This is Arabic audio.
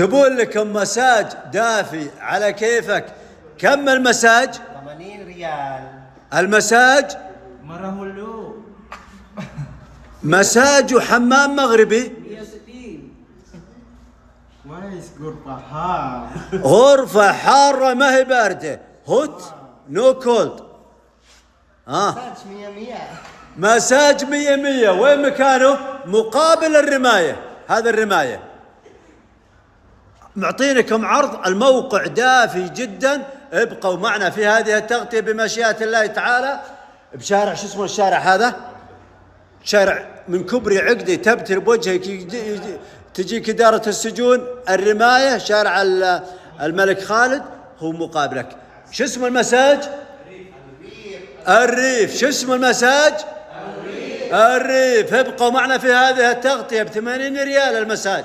تبون لكم مساج دافي على كيفك. كم المساج؟ 80 ريال. المساج مرهولو مساج وحمام مغربي. 160. كويس. غرفة حار. غرفة حارة ما هي باردة. هوت نو كولد. مساج 100. مساج 100. وين مكانه؟ مقابل الرماية. هذا الرماية. معطينكم عرض. الموقع دافي جدا. ابقوا معنا في هذه التغطية بمشيئة الله تعالى. بشارع شو اسمه الشارع هذا؟ شارع من كبري عقدي تبتر بوجهك تجيك إدارة السجون. الرماية شارع الملك خالد هو مقابلك. شو اسم المساج؟ الريف. شو اسم المساج؟ الريف. ابقوا معنا في هذه التغطية ب80 ريال المساج.